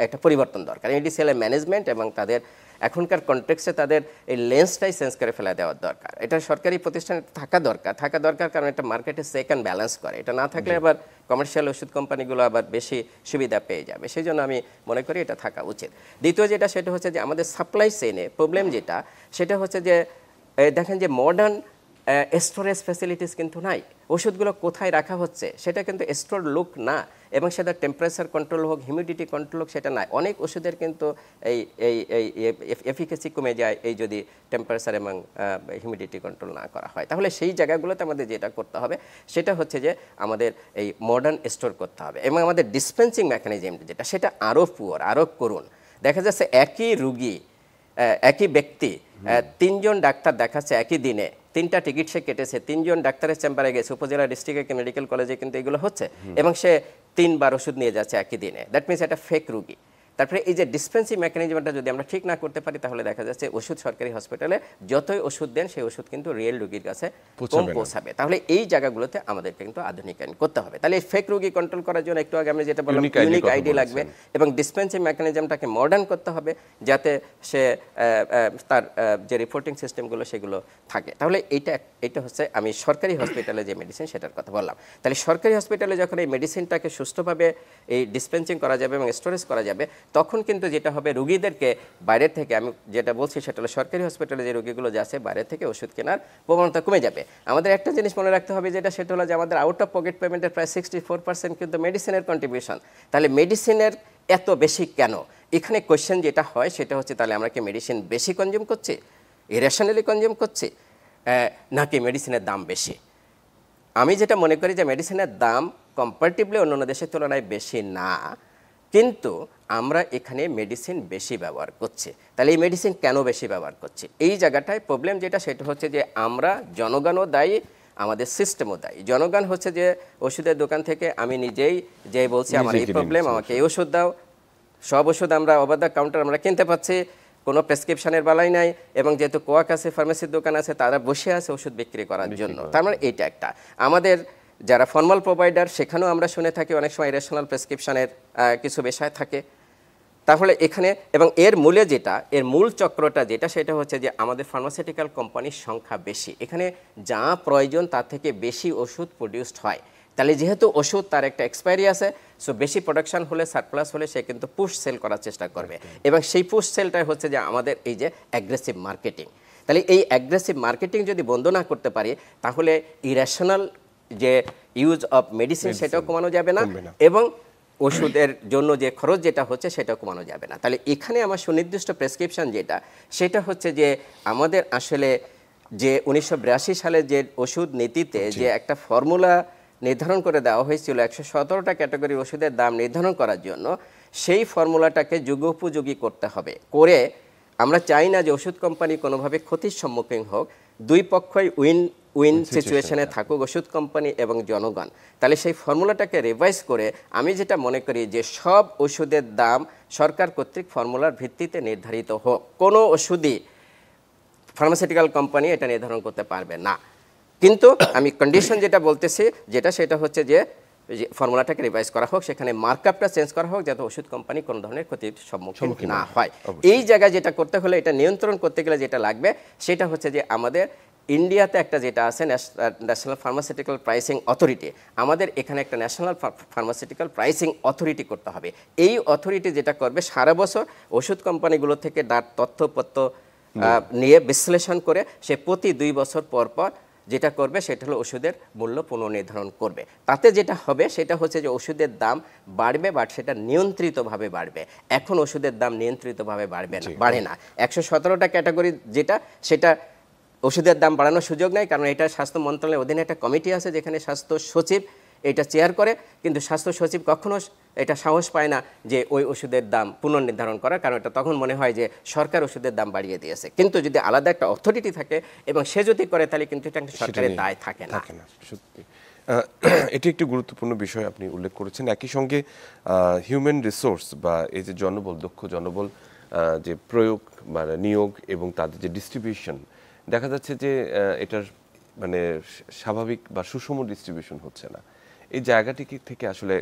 একটা পরিবর্তন দরকার। ইডিসিএল এর ম্যানেজমেন্ট এবং তাদের এখনকার কনটেক্সটে তাদের এই লেন্সটাই চেঞ্জ করে ফেলা দেওয়ার দরকার। এটা সরকারি প্রতিষ্ঠানে থাকা দরকার, কারণ এটা মার্কেটে চেক অ্যান্ড ব্যালেন্স করে। এটা না থাকলে আবার কমার্শিয়াল ওষুধ কোম্পানিগুলো আবার বেশি সুবিধা পেয়ে যাবে, সেই জন্য আমি মনে করি এটা থাকা উচিত। দ্বিতীয় যেটা সেটা হচ্ছে যে আমাদের সাপ্লাই চেইনে প্রবলেম যেটা সেটা হচ্ছে যে দেখেন যে মডার্ন স্টোরেজ ফ্যাসিলিটিস কিন্তু নাই। ওষুধগুলো কোথায় রাখা হচ্ছে সেটা কিন্তু স্টোর লুক না, এবং সেটা টেম্পারেচার কন্ট্রোল হোক, হিউমিডিটি কন্ট্রোল হোক, সেটা নাই। অনেক ওষুধের কিন্তু এই এই এই এফিকেসি কমে যায় এই যদি টেম্পারেচার এবং হিউমিডিটি কন্ট্রোল না করা হয়। তাহলে সেই জায়গাগুলোতে আমাদের যেটা করতে হবে সেটা হচ্ছে যে আমাদের এই মডার্ন স্টোর করতে হবে, এবং আমাদের ডিসপেন্সিং মেকানিজম যেটা সেটা আরও পুয়ার, আরও করুন। দেখা যাচ্ছে একই রুগী, একই ব্যক্তি, তিনজন ডাক্তার দেখাচ্ছে একই দিনে, তিনটা টিকিট সে কেটেছে, তিনজন ডাক্তারের চেম্বারে গেছে, উপজেলা ডিস্ট্রিক্ট মেডিকেল কলেজে কিন্তু এগুলো হচ্ছে, এবং সে 3 বার ওষুধ নিয়ে যাচ্ছে একই দিনে। দ্যাট মিনস এটা ফেক রুগী। তারপরে এই যে ডিসপেন্সিং মেকানিজমটা যদি আমরা ঠিক না করতে পারি তাহলে দেখা যাচ্ছে ওষুধ সরকারি হসপিটালে যতই ওষুধ দেন সেই ওষুধ কিন্তু রিয়েল রোগীর কাছে কম পৌঁছাবে। তাহলে এই জায়গাগুলোতে আমাদের কিন্তু আধুনিকায়ন করতে হবে। তাহলে এই ফেক রোগী কন্ট্রোল করার জন্য একটু আগে আমি যেটা বললাম ইউনিক আইডি লাগবে, এবং ডিসপেন্সিং মেকানিজমটাকে মডার্ন করতে হবে যাতে সে তার যে রিপোর্টিং সিস্টেমগুলো সেগুলো থাকে। তাহলে এইটা হচ্ছে আমি সরকারি হসপিটালে যে মেডিসিন সেটার কথা বললাম। তাহলে সরকারি হসপিটালে যখন এই মেডিসিনটাকে সুষ্ঠুভাবে এই ডিসপেন্সিং করা যাবে এবং স্টোরেজ করা যাবে, তখন কিন্তু যেটা হবে রোগীদেরকে বাইরে থেকে, আমি যেটা বলছি সেটা হলো সরকারি হসপিটালে যে রোগীগুলো যাচ্ছে বাইরে থেকে ওষুধ কেনার প্রবণতা কমে যাবে। আমাদের একটা জিনিস মনে রাখতে হবে সেটা হলো যে আমাদের আউট অফ পকেট পেমেন্টের প্রায় 64% কিন্তু মেডিসিনের কন্ট্রিবিউশন। তাহলে মেডিসিনের এত বেশি কেন? এখানে কোয়েশ্চেন যেটা হয় সেটা হচ্ছে তাহলে আমরা কি মেডিসিন বেশি কনজিউম করছি, ইরেশনালি কনজিউম করছি, নাকি মেডিসিনের দাম বেশি? আমি যেটা মনে করি যে মেডিসিনের দাম কম্পারেটিভলি অন্যান্য দেশের তুলনায় বেশি না, কিন্তু আমরা এখানে মেডিসিন বেশি ব্যবহার করছি। তাহলে এই মেডিসিন কেন বেশি ব্যবহার করছি? এই জায়গাটায় প্রবলেম যেটা সেটা হচ্ছে যে আমরা জনগণও দায়ী, আমাদের সিস্টেমও দায়ী। জনগণ হচ্ছে যে ওষুধের দোকান থেকে আমি নিজেই যে বলছি আমার এই প্রবলেম, আমাকে এই ওষুধ দাও, সব ওষুধ আমরা ওভার দ্য কাউন্টার আমরা কিনতে পাচ্ছি, কোনো প্রেসক্রিপশনের বালাই নাই, এবং যেহেতু কোয়াক আছে, ফার্মেসির দোকান আছে, তারা বসে আছে ওষুধ বিক্রি করার জন্য। তার মানে এইটা একটা। আমাদের যারা ফর্মাল প্রোভাইডার সেখানেও আমরা শুনে থাকি অনেক সময় ইরেশনাল প্রেসক্রিপশনের কিছু বিষয় থাকে। তাহলে এখানে এবং এর মূলে যেটা, এর মূল চক্রটা যেটা সেটা হচ্ছে যে আমাদের ফার্মাসিউটিক্যাল কোম্পানির সংখ্যা বেশি, এখানে যা প্রয়োজন তার থেকে বেশি ওষুধ প্রডিউসড হয়। তাহলে যেহেতু ওষুধ তার একটা এক্সপায়ারি আছে, সো বেশি প্রোডাকশন হলে, সারপ্লাস হলে সে কিন্তু পুশ সেল করার চেষ্টা করবে, এবং সেই পুশ সেলটাই হচ্ছে যে আমাদের এই যে অ্যাগ্রেসিভ মার্কেটিং। তাহলে এই অ্যাগ্রেসিভ মার্কেটিং যদি বন্ধ না করতে পারি তাহলে ইরেশনাল যে ইউজ অফ মেডিসিন সেটাও কমানো যাবে না, এবং ওষুধের জন্য যে খরচ যেটা হচ্ছে সেটাও কমানো যাবে না। তাহলে এখানে আমার সুনির্দিষ্ট প্রেসক্রিপশন যেটা সেটা হচ্ছে যে আমাদের আসলে যে 1982 সালে যে ওষুধ নীতিতে যে একটা ফর্মুলা নির্ধারণ করে দেওয়া হয়েছিল 117টা ক্যাটাগরি ওষুধের দাম নির্ধারণ করার জন্য, সেই ফর্মুলাটাকে যুগোপযোগী করতে হবে। করে আমরা চাই না যে ওষুধ কোম্পানি কোনোভাবে ক্ষতির সম্মুখীন হোক, দুই পক্ষই উইন সিচুয়েশনে থাকুক, ওষুধ কোম্পানি এবং জনগণ। তাহলে সেই ফর্মুলাটাকে রিভাইজ করে আমি যেটা মনে করি যে সব ওষুধের দাম সরকার কর্তৃক ফর্মুলার ভিত্তিতে নির্ধারিত হোক। কোনো ওষুধই ফার্মাসিউটিক্যাল কোম্পানি এটা নির্ধারণ করতে পারবে না। কিন্তু আমি কন্ডিশন যেটা বলতেছি সেটা হচ্ছে যে ফর্মুলাটাকে রিভাইজ করা হোক, সেখানে মার্কআপটা চেঞ্জ করা হোক যাতে ওষুধ কোম্পানি কোনো ধরনের ক্ষতির সম্মুখীন না হয়। এই জায়গায় যেটা করতে হলে, এটা নিয়ন্ত্রণ করতে গেলে যেটা লাগবে সেটা হচ্ছে যে আমাদের ইন্ডিয়াতে একটা যেটা আছে ন্যাশনাল ফার্মাসিউটিক্যাল প্রাইসিং অথরিটি, আমাদের এখানে একটা ন্যাশনাল ফার্মাসিউটিক্যাল প্রাইসিং অথরিটি করতে হবে। এই অথরিটি যেটা করবে সারা বছর ওষুধ কোম্পানিগুলো থেকে তথ্যপত্র নিয়ে বিশ্লেষণ করে সে প্রতি 2 বছর পর পর যেটা করবে সেটা হলো ওষুধের মূল্য পুনর্নির্ধারণ করবে। তাতে যেটা হবে সেটা হচ্ছে যে ওষুধের দাম বাড়বে, বাট সেটা নিয়ন্ত্রিতভাবে বাড়বে। এখন ওষুধের দাম নিয়ন্ত্রিতভাবে বাড়ে না। 117টা ক্যাটাগরি যেটা সেটা ওষুধের দাম বাড়ানোর সুযোগ নেই, কারণ এটা স্বাস্থ্য মন্ত্রণালয়ের অধীনে একটা কমিটি আছে যেখানে স্বাস্থ্য সচিব এটা চেয়ার করে, কিন্তু স্বাস্থ্য সচিব কখনো এটা সাহস পায় না যে ওই ওষুধের দাম পুনর্নির্ধারণ করার, কারণ এটা তখন মনে হয় যে সরকার ওষুধের দাম বাড়িয়ে দিয়েছে। কিন্তু যদি আলাদা একটা অথরিটি থাকে এবং সে যদি করে তাহলে কিন্তু এটা সরকারের দায় থাকে না। সত্যি এটি একটি গুরুত্বপূর্ণ বিষয় আপনি উল্লেখ করেছেন। একই সঙ্গে হিউম্যান রিসোর্স বা এই যে জনবল, দক্ষ জনবল যে প্রয়োগ মানে নিয়োগ এবং তাদের যে ডিস্ট্রিবিউশন, দেখা যাচ্ছে যে এটার মানে স্বাভাবিক বা সুষম ডিস্ট্রিবিউশন হচ্ছে না। এই জায়গাটি থেকে আসলে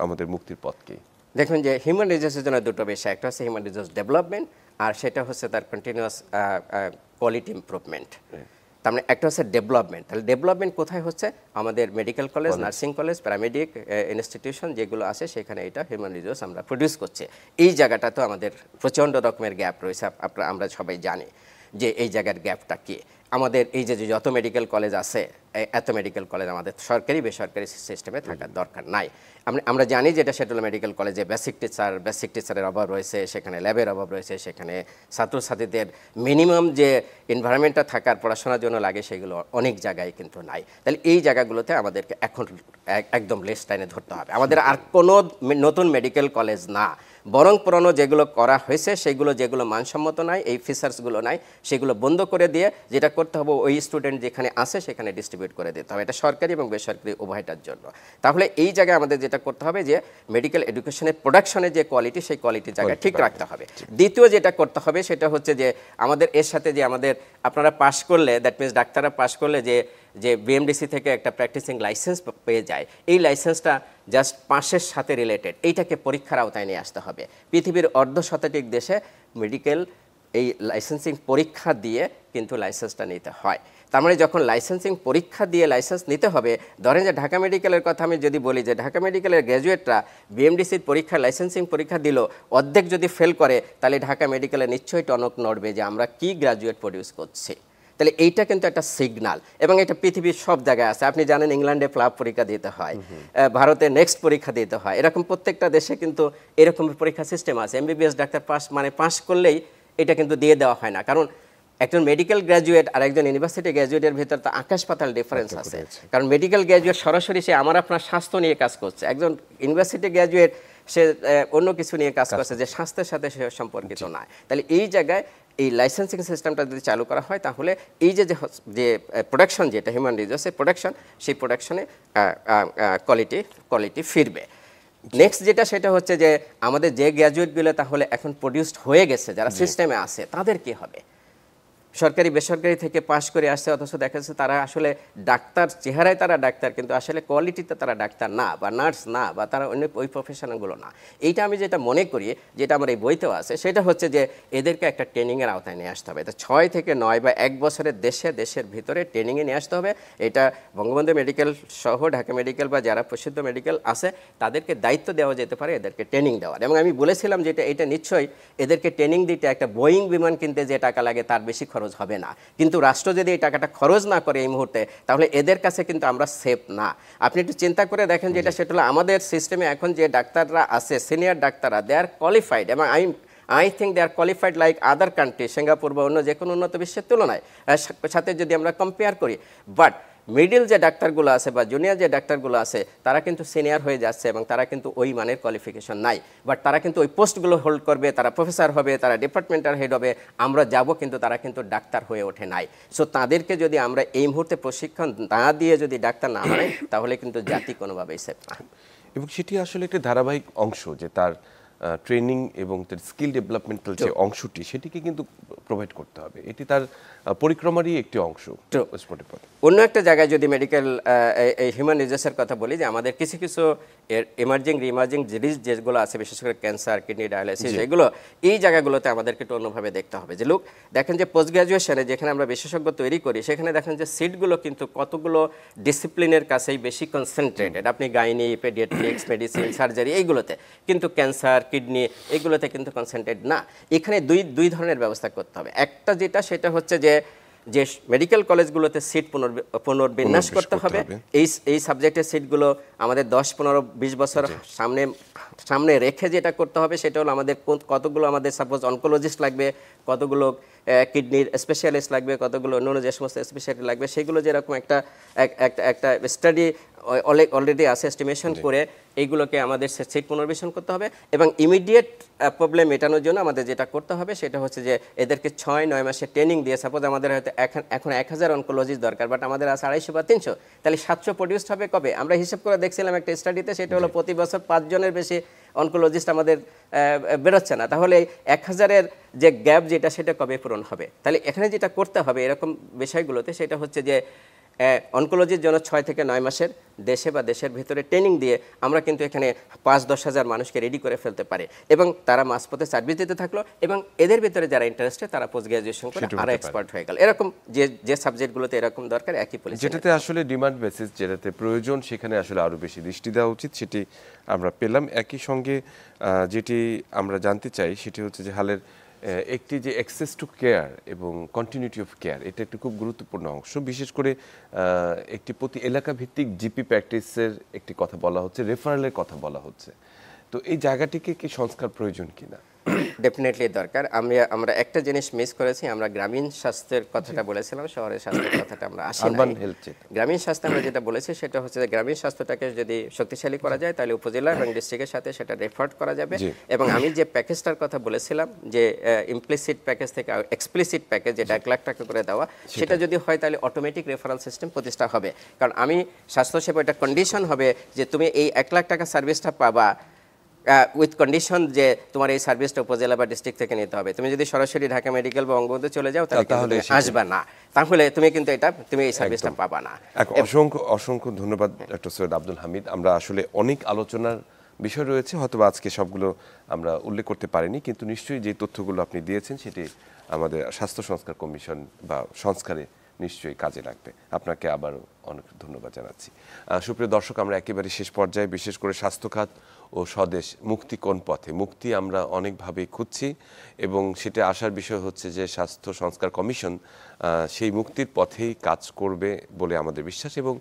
আমাদের মুক্তির পথ কি? দেখুন যে হিউম্যান রিসোর্সের জন্য দুটো বিষয়, একটা হচ্ছে হিউম্যান রিসোর্স ডেভেলপমেন্ট আর সেটা হচ্ছে তার কন্টিনিউয়াস কোয়ালিটি ইমপ্রুভমেন্ট। তার মানে একটা হচ্ছে ডেভেলপমেন্ট। তাহলে ডেভেলপমেন্ট কোথায় হচ্ছে? আমাদের medical college, nursing college, paramedic institution যেগুলো আছে সেখানে এটা হিউম্যান রিসোর্স আমরা প্রডিউস করছি। এই জায়গাটা তো আমাদের প্রচণ্ড রকমের গ্যাপ রয়েছে, আমরা সবাই জানি যে এই জায়গার গ্যাপটা কি। আমাদের এই যে যত মেডিকেল কলেজ আছে, এত মেডিকেল কলেজ আমাদের সরকারি বেসরকারি সিস্টেমে থাকার দরকার নাই। আমরা জানি যেটা সেটা হলো মেডিকেল কলেজে বেসিক টিচারের অভাব রয়েছে, সেখানে ল্যাবের অভাব রয়েছে, সেখানে ছাত্রছাত্রীদের মিনিমাম যে এনভায়রনমেন্টটা থাকার পড়াশোনার জন্য লাগে সেগুলো অনেক জায়গায় কিন্তু নাই। তাহলে এই জায়গাগুলোতে আমাদেরকে এখন একদম লেস টাইনে ধরতে হবে। আমাদের আর কোনো নতুন মেডিকেল কলেজ না, বরং পুরনো যেগুলো করা হয়েছে সেগুলো যেগুলো মানসম্মত নাই, এই ফিচার্সগুলো নাই, সেগুলো বন্ধ করে দিয়ে যেটা করতে হবে ওই স্টুডেন্ট যেখানে আসে সেখানে ডিস্ট্রিবিউট করে দিতে হবে। এটা সরকারি এবং বেসরকারি উভয়টার জন্য। তাহলে এই জায়গায় আমাদের যেটা করতে হবে যে মেডিকেল এডুকেশনের প্রোডাকশনের যে কোয়ালিটি, সেই কোয়ালিটি জায়গায় ঠিক রাখতে হবে। দ্বিতীয় যেটা করতে হবে সেটা হচ্ছে যে আমাদের এর সাথে যে আমাদের আপনারা পাশ করলে, দ্যাট মিনস ডাক্তাররা পাশ করলে যে বিএমডিসি থেকে একটা প্র্যাকটিসিং লাইসেন্স পেয়ে যায়, এই লাইসেন্সটা জাস্ট পাশের সাথে রিলেটেড, এইটাকে পরীক্ষার আওতায় নিয়ে আসতে হবে। পৃথিবীর অর্ধশতাধিক দেশে মেডিকেল এই লাইসেন্সিং পরীক্ষা দিয়ে কিন্তু লাইসেন্সটা নিতে হয়। তার মানে যখন লাইসেন্সিং পরীক্ষা দিয়ে লাইসেন্স নিতে হবে, ধরেন যে ঢাকা মেডিকেলের কথা আমি যদি বলি যে ঢাকা মেডিকেলের গ্র্যাজুয়েটরা বিএমডিসির পরীক্ষা, লাইসেন্সিং পরীক্ষা দিল, অর্ধেক যদি ফেল করে তাহলে ঢাকা মেডিকেলে নিশ্চয়ই টনক নড়বে যে আমরা কি গ্র্যাজুয়েট প্রডিউস করছি। তাহলে এইটা কিন্তু একটা সিগনাল, এবং এটা পৃথিবীর সব জায়গায় আছে। আপনি জানেন ইংল্যান্ডে প্লাব পরীক্ষা দিতে হয়, ভারতে নেক্সট পরীক্ষা দিতে হয়, এরকম প্রত্যেকটা দেশে কিন্তু এরকম পরীক্ষা সিস্টেম আছে। এমবিবিএস ডাক্তার পাস করলেই এটা কিন্তু দিয়ে দেওয়া হয় না, কারণ একজন মেডিকেল গ্র্যাজুয়েট আর একজন ইউনিভার্সিটি গ্র্যাজুয়েটের ভিতর তো আকাশ পাতাল ডিফারেন্স আছে। কারণ মেডিকেল গ্র্যাজুয়েট সরাসরি সে আমার আপনার স্বাস্থ্য নিয়ে কাজ করছে, একজন ইউনিভার্সিটি গ্র্যাজুয়েট সে অন্য কিছু নিয়ে কাজ করছে যে স্বাস্থ্যের সাথে সে সম্পর্কিত নয়। তাহলে এই জায়গায় এই লাইসেন্সিং সিস্টেমটা যদি চালু করা হয় তাহলে এই যে প্রোডাকশন যেটা হিউম্যান রিসোর্সের প্রোডাকশন, সেই প্রোডাকশনে কোয়ালিটি ফিরবে। নেক্সট যেটা সেটা হচ্ছে যে আমাদের যে গ্র্যাজুয়েটগুলো তাহলে এখন প্রডিউসড হয়ে গেছে, যারা সিস্টেমে আছে, তাদের কি হবে? সরকারি বেসরকারি থেকে পাশ করে আসছে, অথচ দেখা যাচ্ছে তারা আসলে ডাক্তার, চেহারায় তারা ডাক্তার, কিন্তু আসলে কোয়ালিটিতে তারা ডাক্তার না, বা নার্স না, বা তারা অন্য ওই প্রফেশনালগুলো না। এইটা আমি যেটা মনে করি, যেটা আমার এই বইতেও আছে, সেটা হচ্ছে যে এদেরকে একটা ট্রেনিংয়ের আওতায় নিয়ে আসতে হবে। তো 6 থেকে 9 বা 1 বছরের দেশের ভিতরে ট্রেনিংয়ে নিয়ে আসতে হবে। এটা বঙ্গবন্ধু মেডিকেল সহ ঢাকা মেডিকেল বা যারা প্রসিদ্ধ মেডিকেল আছে তাদেরকে দায়িত্ব দেওয়া যেতে পারে এদেরকে ট্রেনিং দেওয়ার। এবং আমি বলেছিলাম যে এটা নিশ্চয়ই এদেরকে ট্রেনিং দিতে একটা বোয়িং বিমান কিনতে যে টাকা লাগে তার বেশি খরচ হবে না, কিন্তু রাষ্ট্র যদি এই টাকাটা খরচ না করে এই মুহূর্তে, তাহলে এদের কাছে কিন্তু আমরা সেফ না। আপনি একটু চিন্তা করে দেখেন, যেটা সেটা হলো আমাদের সিস্টেমে এখন যে ডাক্তাররা আছে, সিনিয়র ডাক্তাররা, দে আর কোয়ালিফাইড, এবং I think they are qualified like other country, Singapore বা অন্য যে কোনো উন্নত বিশ্বের তুলনায় সাথে যদি আমরা কম্পেয়ার করি। বাট মিডিল যে ডাক্তারগুলো আছে বা জুনিয়র যে ডাক্তারগুলো আছে তারা কিন্তু সিনিয়র হয়ে যাচ্ছে এবং তারা কিন্তু ওই মানের কোয়ালিফিকেশন নাই, বাট তারা কিন্তু ওই পোস্টগুলো হোল্ড করবে, তারা প্রফেসর হবে, তারা ডিপার্টমেন্টাল হেড হবে, আমরা যাব, কিন্তু তারা কিন্তু ডাক্তার হয়ে ওঠে নাই। সো তাদেরকে যদি আমরা এই মুহূর্তে প্রশিক্ষণ না দিয়ে যদি ডাক্তার না বানাই তাহলে কিন্তু জাতি কোনোভাবেই সেফ না। এবং সেটি আসলে একটি ধারাবাহিক অংশ যে তার ট্রেনিং এবং তার স্কিল ডেভেলপমেন্টাল যে অংশটি, সেটিকে কিন্তু প্রোভাইড করতে হবে, এটি তার পরিক্রমারই একটি অংশ। অন্য একটা জায়গায় যদি মেডিকেল এই হিউম্যান রিসোর্সের কথা বলি, যে আমাদের কিছু কিছু ইমার্জিং রিমার্জিং ডিজিজ যেগুলো আছে, বিশেষ করে ক্যান্সার, কিডনি ডায়ালাইসিস, এগুলো এই জায়গাগুলোতে আমাদেরকে একটু অন্যভাবে দেখতে হবে। যে লোক দেখেন যে পোস্ট গ্রাজুয়েশনে যেখানে আমরা বিশেষজ্ঞ তৈরি করি, সেখানে দেখেন যে সিটগুলো কিন্তু কতগুলো ডিসিপ্লিনের কাছেই বেশি কনসেন্ট্রেটেড। আপনি গাইনি, পেডিয়াট্রিক্স, মেডিসিন, সার্জারি এইগুলোতে, কিন্তু ক্যান্সার, কিডনি এগুলোতে কিন্তু কনসেন্ট্রেট না। এখানে দুই ধরনের ব্যবস্থা করতে হবে। একটা যেটা, সেটা হচ্ছে যে মেডিকেল কলেজগুলোতে সিট পুনর্বিন্যাস করতে হবে। এই সাবজেক্টের সিটগুলো আমাদের 10, 15, 20 বছর সামনে রেখে যেটা করতে হবে, সেটা হলো আমাদের কতগুলো, আমাদের সাপোজ অনকোলজিস্ট লাগবে, কতগুলো কিডনির স্পেশালিস্ট লাগবে, কতগুলো অন্য যে সমস্ত স্পেশালিটি লাগবে, সেগুলো যেরকম একটা স্টাডি অলরেডি আছে, এস্টিমেশন করে এইগুলোকে আমাদের সিট পুনর্বেশন করতে হবে। এবং ইমিডিয়েট প্রবলেম মেটানোর জন্য আমাদের যেটা করতে হবে, সেটা হচ্ছে যে এদেরকে 6-9 মাসের ট্রেনিং দিয়ে, সাপোজ আমাদের হয়তো এখন 1000 অনকোলজিস্ট দরকার, বাট আমাদের আছে 250 বা 300, তাহলে 700 প্রডিউসড হবে কবে? আমরা হিসাব করে দেখছিলাম একটা স্টাডিতে, সেটা হলো প্রতি বছর 5 জনের বেশি অনকোলজিস্ট আমাদের বেরোচ্ছে না। তাহলে 1000-এর যে গ্যাপ যেটা, সেটা কবে পূরণ হবে? তাহলে এখানে যেটা করতে হবে এরকম বিষয়গুলোতে, সেটা হচ্ছে যে অনকোলজির জন্য 6 থেকে 9 মাসের দেশে বা দেশের ভিতরে ট্রেনিং দিয়ে আমরা কিন্তু এখানে 5-10 হাজার মানুষকে রেডি করে ফেলতে পারি, এবং তারা মাঝপথে সার্ভিস দিতে থাকলো, এবং এদের ভিতরে যারা ইন্টারেস্টেড তারা পোস্ট গ্রাজুয়েশন করে আরো এক্সপার্ট হয়ে গেল। এরকম যে সাবজেক্টগুলোতে এরকম দরকার, একই পলিসি, যেটাতে আসলে ডিমান্ড বেসিস, যেটাতে প্রয়োজন, সেখানে আসলে আরো বেশি দৃষ্টি দেওয়া উচিত, সেটি আমরা পেলাম। একই সঙ্গে যেটি আমরা জানতে চাই, সেটি হচ্ছে যে হালের একটি যে অ্যাক্সেস টু কেয়ার এবং কন্টিনিউটি অফ কেয়ার, এটা একটি খুব গুরুত্বপূর্ণ অংশ। বিশেষ করে একটি প্রতি এলাকা ভিত্তিক জিপি প্র্যাকটিসের একটি কথা বলা হচ্ছে, রেফারেলের কথা বলা হচ্ছে। তো এই জায়গাটিকে কি সংস্কার প্রয়োজন কিনা? ডেফিনেটলি দরকার। আমরা একটা জিনিস মিস করেছি, আমরা গ্রামীণ স্বাস্থ্যের কথাটা বলেছিলাম, শহরের স্বাস্থ্যের কথাটা আমরা আসি নাই। গ্রামীণ স্বাস্থ্য আমরা যেটা বলেছি, সেটা হচ্ছে যে গ্রামীণ স্বাস্থ্যটাকে যদি শক্তিশালী করা যায়, তাহলে উপজেলা এবং ডিস্ট্রিক্টের সাথে সেটা রেফার করা যাবে। এবং আমি যে প্যাকেজটার কথা বলেছিলাম, যে ইমপ্লিসিট প্যাকেজ থেকে এক্সপ্লিসিট প্যাকেজ, যেটা 1 লাখ টাকা করে দেওয়া, সেটা যদি হয় তাহলে অটোমেটিক রেফারেল সিস্টেম প্রতিষ্ঠা হবে। কারণ আমি স্বাস্থ্যসেবা, এটা কন্ডিশন হবে যে তুমি এই 1 লাখ টাকা সার্ভিসটা পাবা উইথ কন্ডিশন যে তোমার এই সার্ভিসটা উপজেলা বা ডিস্ট্রিক্ট থেকে নিতে হবে। তুমি যদি সরাসরি ঢাকা মেডিকেল বা বঙ্গবন্ধু চলে যাও, তাহলে আসবে না, তাহলে তুমি এই সার্ভিসটা পাবা না। অসংখ্য ধন্যবাদ ডক্টর সৈয়দ আব্দুল হামিদ। আমরা আসলে অনেক আলোচনার বিষয় রয়েছে, হয়তো আজকে সবগুলো আমরা উল্লেখ করতে পারিনি, কিন্তু নিশ্চয়ই যে তথ্যগুলো আপনি দিয়েছেন, সেটি আমাদের স্বাস্থ্য সংস্কার কমিশন বা সংস্কারে নিশ্চয়ই কাজে লাগবে। আপনাকে আবারও অনেক ধন্যবাদ জানাচ্ছি। সুপ্রিয় দর্শক, আমরা একেবারে শেষ পর্যায়ে, বিশেষ করে স্বাস্থ্য খাত ও স্বদেশ মুক্তি কোন পথে, মুক্তি আমরা অনেকভাবেই খুঁজছি, এবং সেটা আসার বিষয় হচ্ছে যে স্বাস্থ্য সংস্কার কমিশন সেই মুক্তির পথেই কাজ করবে বলে আমাদের বিশ্বাস, এবং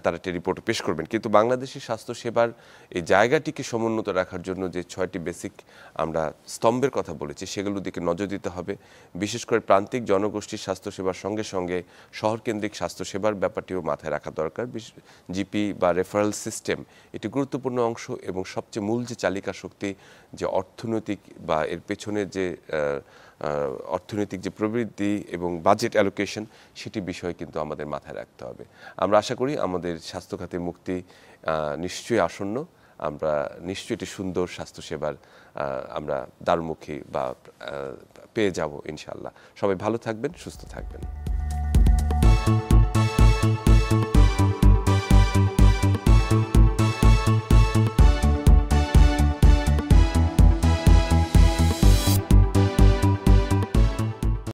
তারা একটি রিপোর্ট পেশ করবেন। কিন্তু বাংলাদেশের স্বাস্থ্যসেবার এই জায়গাটিকে সমুন্নত রাখার জন্য যে 6টি বেসিক আমরা স্তম্ভের কথা বলেছি, সেগুলোর দিকে নজর দিতে হবে। বিশেষ করে প্রান্তিক জনগোষ্ঠীর স্বাস্থ্যসেবার সঙ্গে সঙ্গে শহরকেন্দ্রিক স্বাস্থ্যসেবার ব্যাপারটিও মাথায় রাখা দরকার। জিপি বা রেফারেল সিস্টেম এটি গুরুত্বপূর্ণ অংশ, এবং সবচেয়ে মূল যে চালিকা শক্তি, যে অর্থনৈতিক বা এর পেছনে যে অর্থনৈতিক যে প্রবৃদ্ধি এবং বাজেট অ্যালোকেশন, সেটি বিষয় কিন্তু আমাদের মাথায় রাখতে হবে। আমরা আশা করি আমাদের স্বাস্থ্য খাতের মুক্তি নিশ্চয়ই আসন্ন। আমরা নিশ্চয়ই একটি সুন্দর স্বাস্থ্যসেবার আমরা দ্বারমুখী বা পেয়ে যাব ইনশাআল্লাহ। সবাই ভালো থাকবেন, সুস্থ থাকবেন।